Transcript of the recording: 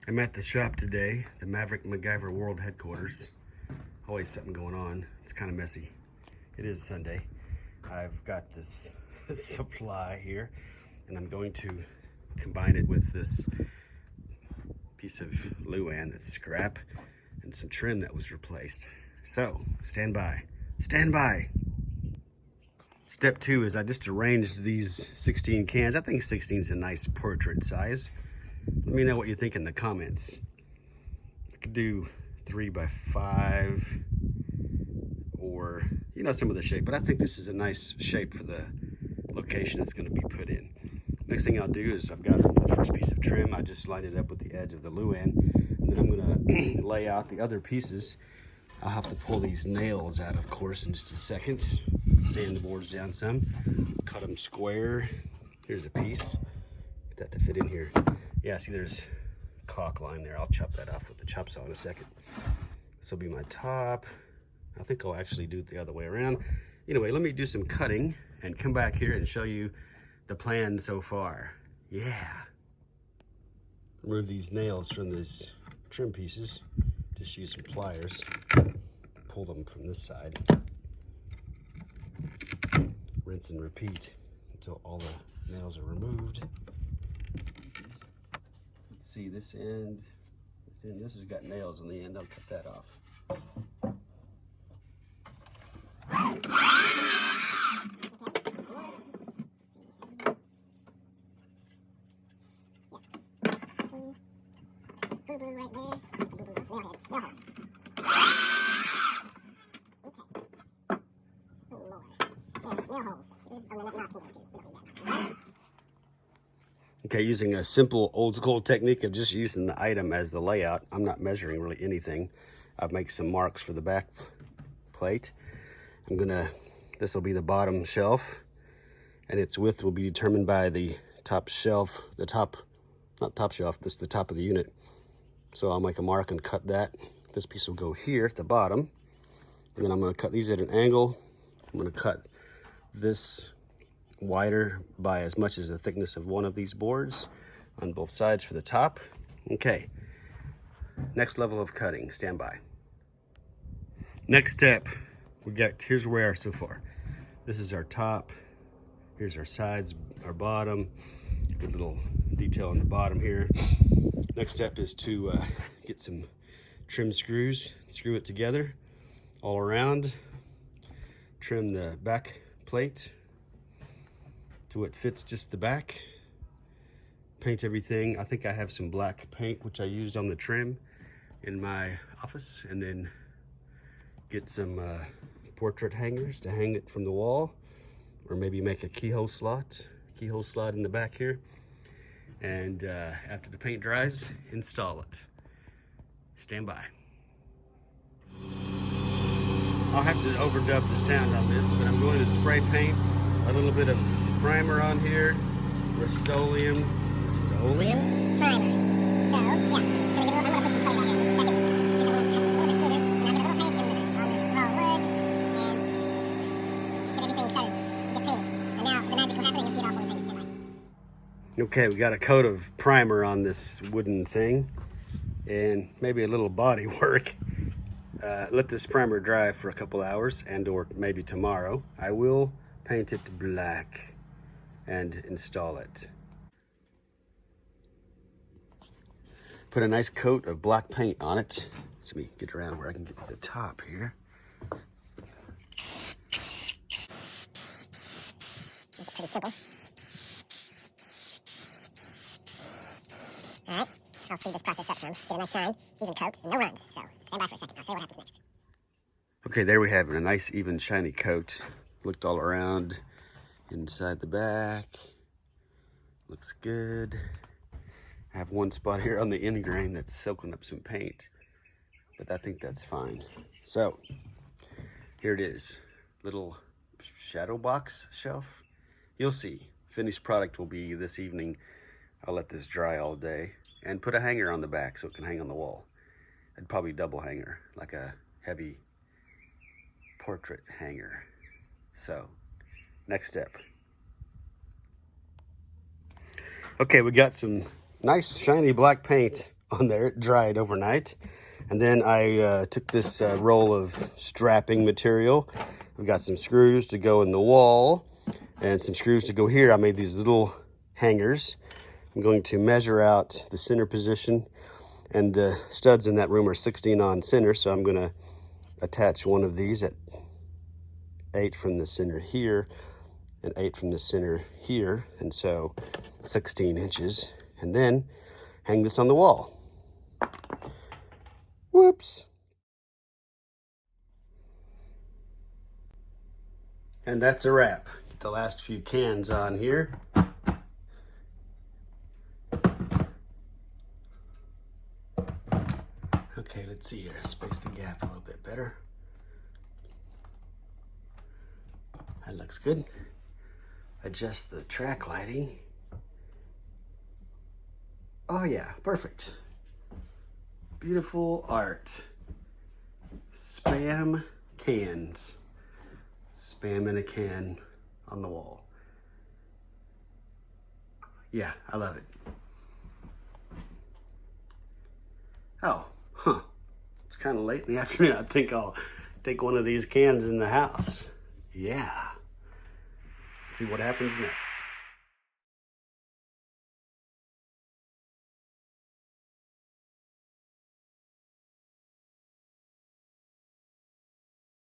I'm at the shop today, the Maverick MacGyver World Headquarters. Always something going on. It's kind of messy. It is Sunday. I've got this supply here, and I'm going to combine it with this piece of Luan that's scrap and some trim that was replaced. So, stand by. Stand by! Step 2 is I just arranged these 16 cans. I think 16 is a nice portrait size. Let me know what you think in the comments. I could do 3 by 5 or, you know, some of the shape, but I think this is a nice shape for the location it's going to be put in. Next thing I'll do is I've got the first piece of trim. I just lined it up with the edge of the Luan, and then I'm going to lay out the other pieces. I'll have to pull these nails out, of course, in just a second. Sand the boards down some, cut them square. Here's a piece. Get that to fit in here. Yeah, see there's a caulk line there. I'll chop that off with the chop saw in a second. This will be my top. I think I'll actually do it the other way around. Anyway, let me do some cutting and come back here and show you the plan so far. Yeah. Remove these nails from these trim pieces. Just use some pliers. Pull them from this side. Rinse and repeat until all the nails are removed. Let's see, this end, this has got nails on the end. I'll cut that off. Okay, using a simple old school technique of just using the item as the layout. I'm not measuring really anything. I'll make some marks for the back plate. This will be the bottom shelf, and its width will be determined by the top shelf, this is the top of the unit. So I'll make a mark and cut that. This piece will go here at the bottom. And then I'm gonna cut these at an angle. I'm gonna cut this wider by as much as the thickness of one of these boards on both sides for the top. Okay, next level of cutting, stand by. Next step, here's where we are so far. This is our top, here's our sides, our bottom, good little detail on the bottom here. Next step is to get some trim screws, screw it together all around, trim the back plate so it fits just the back, paint everything. I think I have some black paint which I used on the trim in my office, and then get some portrait hangers to hang it from the wall, or maybe make a keyhole slot in the back here, and after the paint dries, install it. Stand by. I'll have to overdub the sound on this, but I'm going to spray paint a little bit of primer on here, Rust-Oleum primer. So yeah, I'm gonna put some clay on here in a second. Get a little bit smoother, and I'll get a little paint on this raw wood and get everything started to get painted. And now the magic will happen, and you'll see it all when we paint it. Okay, we got a coat of primer on this wooden thing, and maybe a little body work. Let this primer dry for a couple hours, and or maybe tomorrow. I will paint it black and install it. Put a nice coat of black paint on it. Let me get around where I can get to the top here. It's pretty simple. All right, I'll speed this process up some. Get a nice shine, even coat, and no runs. So stand by for a second. I'll show you what happens next. Okay, there we have it. A nice, even, shiny coat. Looked all around, inside the back. Looks good. I have one spot here on the end grain that's soaking up some paint, but I think that's fine. So here it is, little shadow box shelf. You'll see, finished product will be this evening. I'll let this dry all day and put a hanger on the back so it can hang on the wall. I'd probably double hanger, like a heavy portrait hanger. So, next step. Okay, we got some nice shiny black paint on there. It dried overnight. And then I took this roll of strapping material. I've got some screws to go in the wall and some screws to go here. I made these little hangers. I'm going to measure out the center position, and the studs in that room are 16 on center, so I'm going to attach one of these at 8 from the center here and 8 from the center here, and so 16 inches, and then hang this on the wall. Whoops. And that's a wrap. Get the last few cans on here. Okay, let's see here. Space the gap a little bit better. That looks good. Adjust the track lighting. Oh yeah, perfect. Beautiful art. Spam cans. Spam in a can on the wall. Yeah, I love it. Oh, it's kind of late in the afternoon. I think I'll take one of these cans in the house. Yeah. Let's see what happens next.